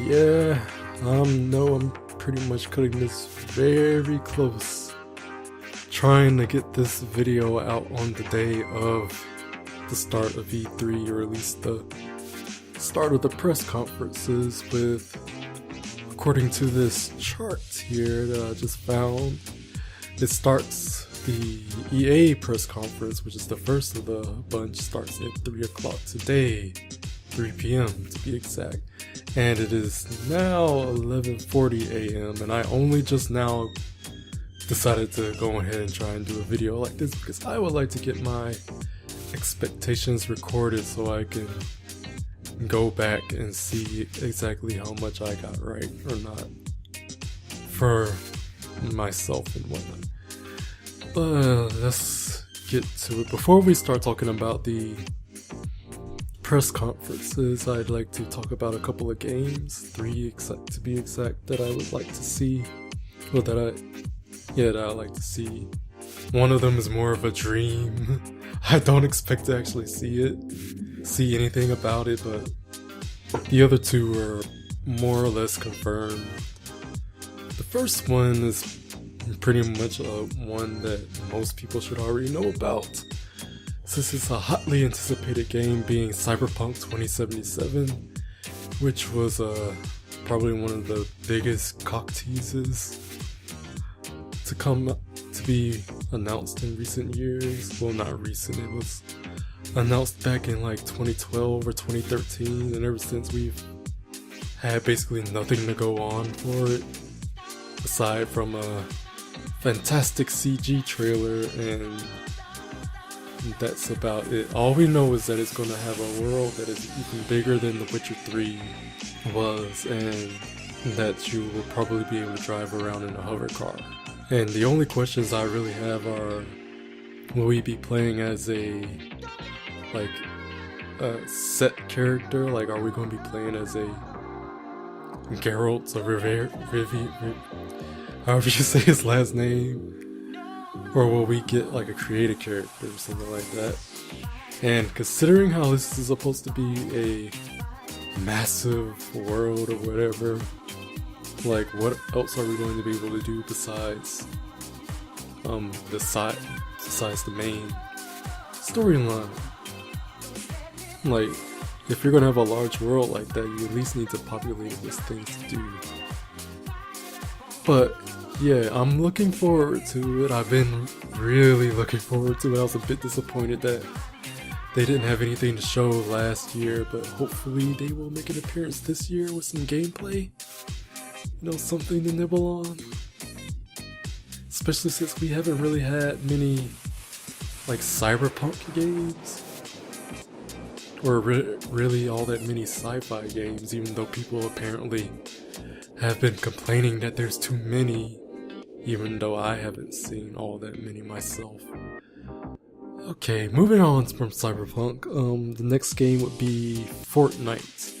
Yeah, no, I'm pretty much cutting this very close. Trying to get this video out on the day of the start of E3, or at least the start of the press conferences with, according to this chart here that I just found, it starts the EA press conference, which is the first of the bunch, starts at 3 o'clock today, 3 p.m. to be exact. And it is now 11:40 a.m. and I only just now decided to go ahead and try and do a video like this because I would like to get my expectations recorded so I can go back and see exactly how much I got right or not for myself and whatnot. But let's get to it. Before we start talking about the press conferences, I'd like to talk about a couple of games, 3 to be exact, that I would like to see, or that I'd like to see. One of them is more of a dream. I don't expect to actually see anything about it, but the other two are more or less confirmed. The first one is pretty much one that most people should already know about, since it's a hotly anticipated game, being Cyberpunk 2077, which was probably one of the biggest cock teases to be announced in recent years. Well, not recent, it was announced back in like 2012 or 2013, and ever since we've had basically nothing to go on for it aside from a fantastic CG trailer, and that's about it. All we know is that it's going to have a world that is even bigger than The Witcher 3 was, and that you will probably be able to drive around in a hover car. And the only questions I really have are, will we be playing as a set character? Like, are we going to be playing as a Geralt or however you say his last name? Or will we get like a creative character or something like that? And considering how this is supposed to be a massive world or whatever, like, what else are we going to be able to do besides the main storyline? Like, if you're gonna have a large world like that, you at least need to populate it with things to do. But yeah, I'm looking forward to it. I've been really looking forward to it. I was a bit disappointed that they didn't have anything to show last year, but hopefully they will make an appearance this year with some gameplay. You know, something to nibble on. Especially since we haven't really had many like cyberpunk games, or really all that many sci-fi games, even though people apparently have been complaining that there's too many, even though I haven't seen all that many myself. Okay, moving on from Cyberpunk, the next game would be Fortnite,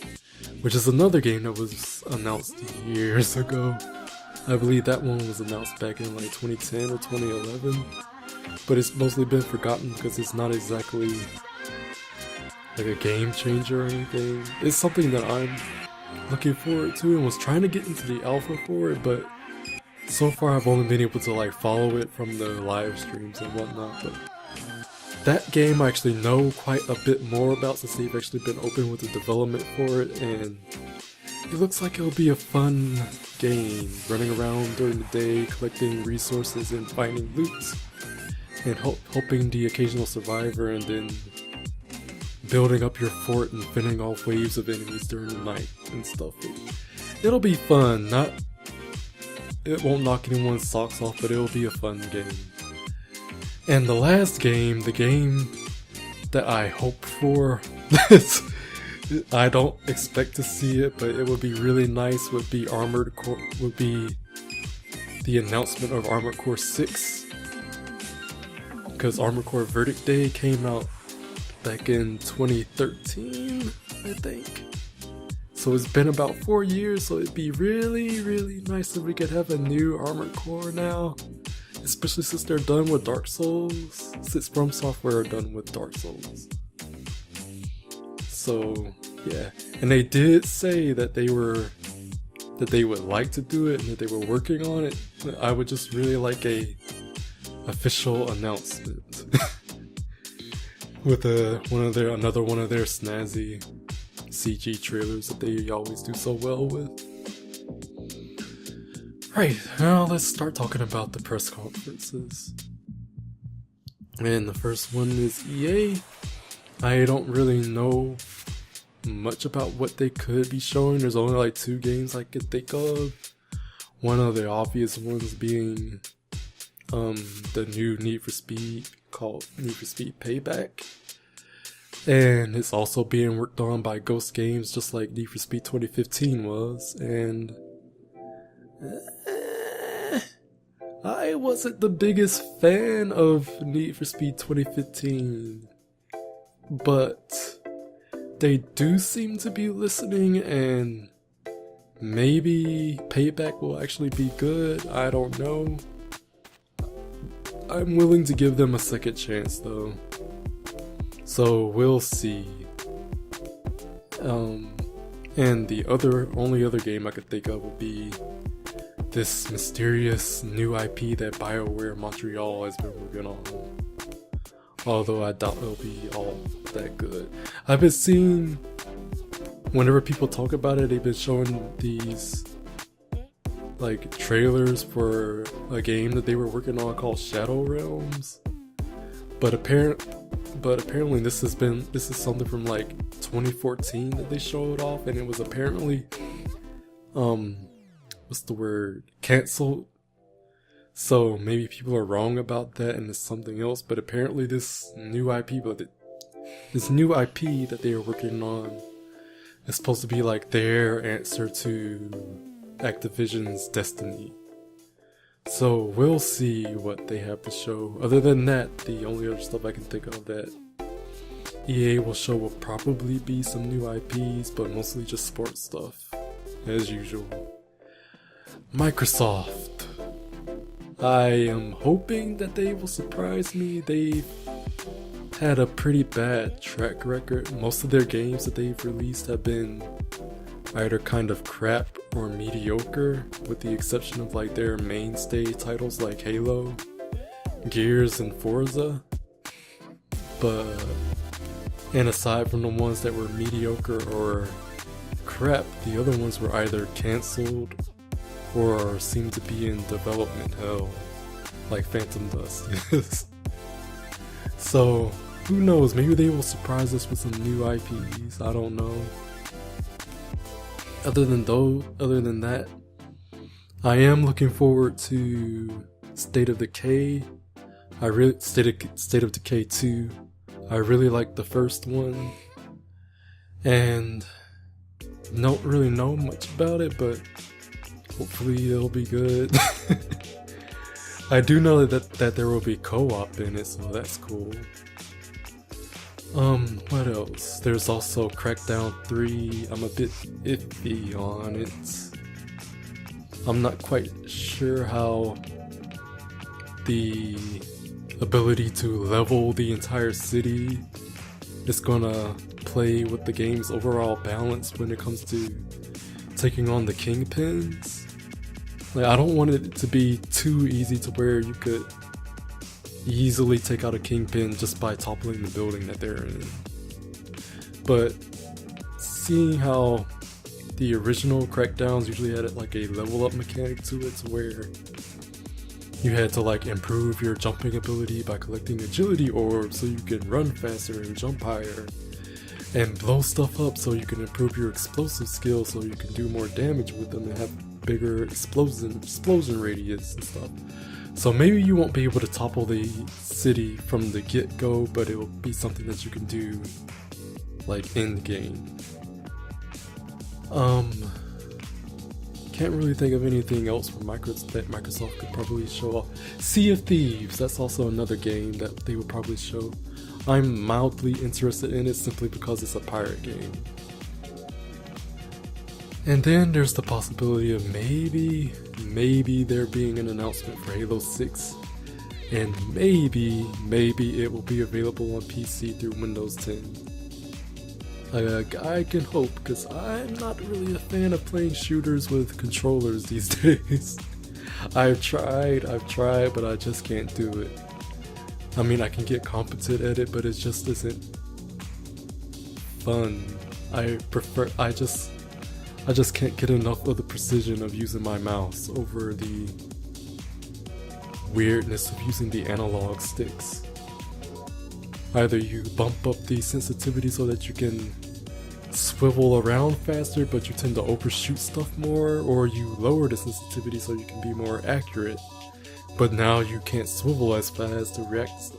which is another game that was announced years ago. I believe that one was announced back in like 2010 or 2011, but it's mostly been forgotten because it's not exactly like a game changer or anything. It's something that I'm looking forward to and was trying to get into the alpha for it, but so far I've only been able to like follow it from the live streams and whatnot. But that game I actually know quite a bit more about, since they've actually been open with the development for it, and it looks like it'll be a fun game, running around during the day collecting resources and finding loot and helping the occasional survivor, and then building up your fort and fending off waves of enemies during the night and stuff. It'll be fun. It won't knock anyone's socks off, but it'll be a fun game. And the last game, the game that I hope for, I don't expect to see it, but it would be really nice, would be the announcement of Armored Core 6. Because Armored Core Verdict Day came out back in 2013, I think. So it's been about 4 years, so it'd be really, really nice if we could have a new Armored Core now. Especially since they're done with Dark Souls. Since From Software are done with Dark Souls. So Yeah, and they did say that they would like to do it and that they were working on it. I would just really like a official announcement with another one of their snazzy CG trailers that they always do so well with. Right, now let's start talking about the press conferences. And the first one is EA. I don't really know much about what they could be showing. There's only like 2 games I could think of. One of the obvious ones being the new Need for Speed called Need for Speed Payback. And it's also being worked on by Ghost Games, just like Need for Speed 2015 was. And I wasn't the biggest fan of Need for Speed 2015, but they do seem to be listening, and maybe Payback will actually be good. I don't know. I'm willing to give them a second chance though, so we'll see. And the only other game I could think of would be this mysterious new IP that BioWare Montreal has been working on. Although I doubt it'll be all that good. I've been seeing, whenever people talk about it, they've been showing these like trailers for a game that they were working on called Shadow Realms. But apparently this is something from like 2014 that they showed off, and it was apparently what's the word? Cancelled. So maybe people are wrong about that and it's something else, but apparently this new IP that they are working on is supposed to be like their answer to Activision's Destiny. So we'll see what they have to show. Other than that, the only other stuff I can think of that EA will show will probably be some new IPs, but mostly just sports stuff, as usual. Microsoft. I am hoping that they will surprise me. They've had a pretty bad track record. Most of their games that they've released have been either kind of crap or mediocre, with the exception of like their mainstay titles like Halo, Gears, and Forza. And aside from the ones that were mediocre or crap, the other ones were either cancelled or seem to be in development hell, like Phantom Dust is. So, who knows, maybe they will surprise us with some new IPs, I don't know. Other than that, I am looking forward to State of Decay. State of Decay 2. I really like the first one, and don't really know much about it, but hopefully it'll be good. I do know that there will be co-op in it, so that's cool. What else? There's also Crackdown 3. I'm a bit iffy on it. I'm not quite sure how the ability to level the entire city is gonna play with the game's overall balance when it comes to taking on the kingpins. Like, I don't want it to be too easy to where you could easily take out a kingpin just by toppling the building that they're in. But seeing how the original Crackdowns usually had like a level up mechanic to it, to where you had to like improve your jumping ability by collecting agility orbs so you can run faster and jump higher, and blow stuff up so you can improve your explosive skills so you can do more damage with them and have bigger explosion radius and stuff. So maybe you won't be able to topple the city from the get-go, but it will be something that you can do like in game. Can't really think of anything else from that Microsoft could probably show off. Sea of Thieves, that's also another game that they would probably show. I'm mildly interested in it simply because it's a pirate game. And then there's the possibility of maybe there being an announcement for Halo 6. And maybe it will be available on PC through Windows 10. I can hope, because I'm not really a fan of playing shooters with controllers these days. I've tried, but I just can't do it. I mean, I can get competent at it, but it just isn't fun. I just can't get enough of the precision of using my mouse over the weirdness of using the analog sticks. Either you bump up the sensitivity so that you can swivel around faster but you tend to overshoot stuff more, or you lower the sensitivity so you can be more accurate, but now you can't swivel as fast to react.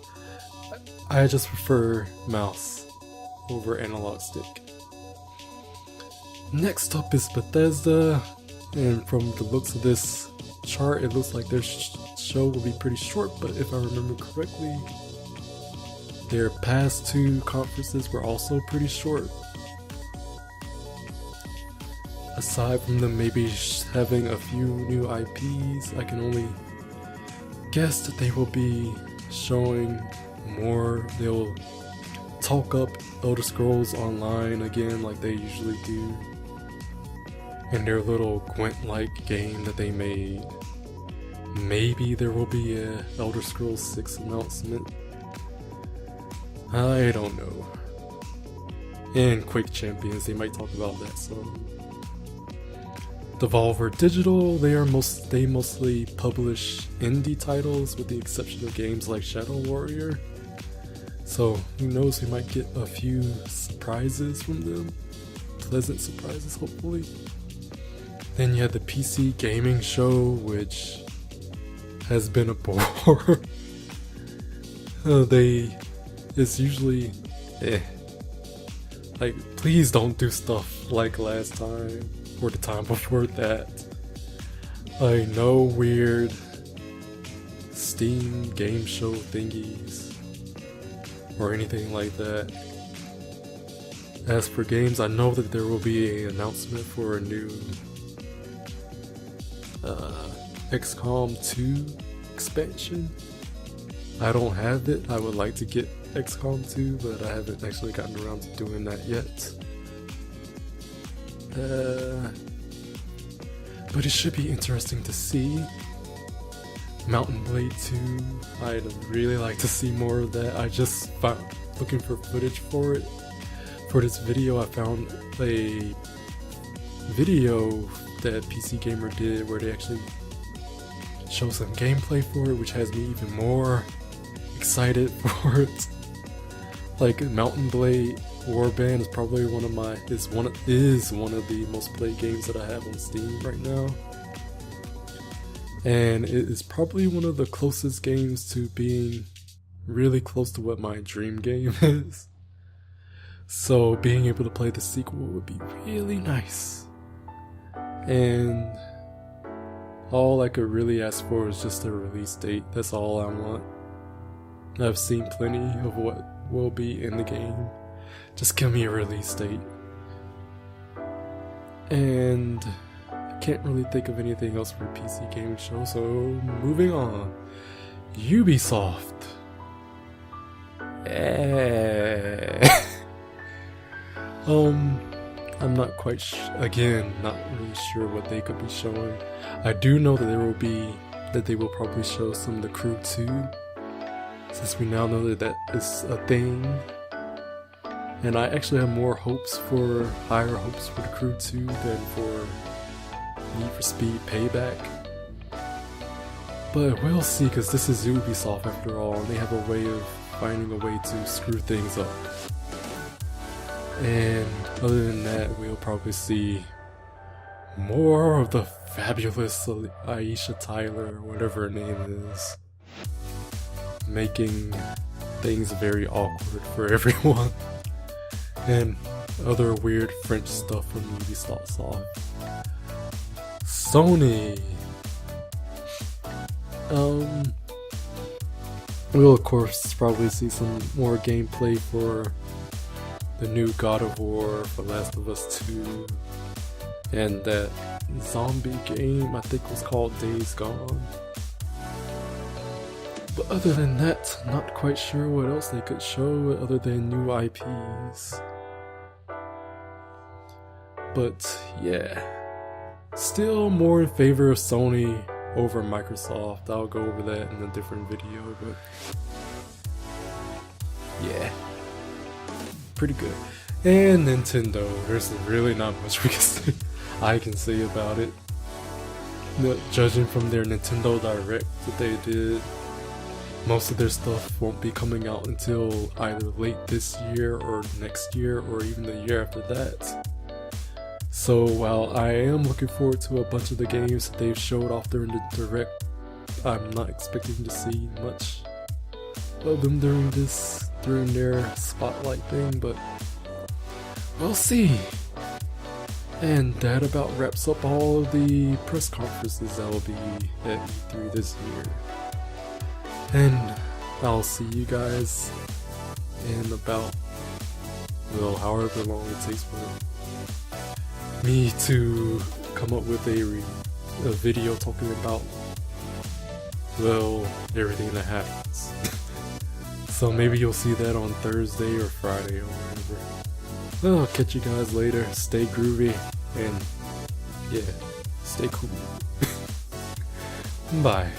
I just prefer mouse over analog stick. Next up is Bethesda, and from the looks of this chart it looks like their show will be pretty short, but if I remember correctly, their past two conferences were also pretty short. Aside from them maybe having a few new IPs, I can only guess that they will be showing more. They'll talk up Elder Scrolls Online again like they usually do, and their little Gwent-like game that they made. Maybe there will be a Elder Scrolls 6 announcement. I don't know. And Quake Champions, they might talk about that some. Devolver Digital, they mostly publish indie titles with the exception of games like Shadow Warrior. So who knows, we might get a few surprises from them. Pleasant surprises, hopefully. Then you had the PC Gaming Show, which has been a bore. It's usually like, please don't do stuff like last time or the time before that. I know, weird Steam game show thingies or anything like that. As for games, I know that there will be an announcement for a new XCOM 2 expansion. I don't have it. I would like to get XCOM 2, but I haven't actually gotten around to doing that yet. But it should be interesting to see. Mountain Blade 2, I'd really like to see more of that. I just found, looking for footage for it. For this video, I found a video that PC Gamer did where they actually show some gameplay for it, which has me even more excited for it. Like, Mountain Blade Warband is probably one of the most played games that I have on Steam right now, and it is probably one of the closest games to being really close to what my dream game is. So being able to play the sequel would be really nice, and all I could really ask for is just a release date. That's all I want. I've seen plenty of what will be in the game. Just give me a release date. And I can't really think of anything else for a PC gaming show, so moving on. Ubisoft. I'm not quite again, not really sure what they could be showing. I do know that they will probably show some of the Crew 2, since we now know that is a thing. And I actually have higher hopes for the Crew 2 than for Need for Speed Payback. But we'll see, because this is Ubisoft after all, and they have a way of finding a way to screw things up. And other than that, we'll probably see more of the fabulous Aisha Tyler, or whatever her name is, making things very awkward for everyone. And other weird French stuff from Ubisoft. Sony. We'll of course probably see some more gameplay for the new God of War, for Last of Us 2, and that zombie game I think was called Days Gone. But other than that, not quite sure what else they could show other than new IPs. But yeah, still more in favor of Sony over Microsoft. I'll go over that in a different video, but yeah, pretty good. And Nintendo, there's really not much I can say about it. Judging from their Nintendo Direct that they did, most of their stuff won't be coming out until either late this year or next year or even the year after that. So while I am looking forward to a bunch of the games that they've showed off during the Direct, I'm not expecting to see much of them during their spotlight thing, but we'll see. And that about wraps up all of the press conferences that will be at E3 this year. And I'll see you guys in about, well, however long it takes for me to come up with a video talking about, well, everything that happens. So maybe you'll see that on Thursday or Friday or whatever. Well, I'll catch you guys later. Stay groovy and yeah, stay cool. Bye.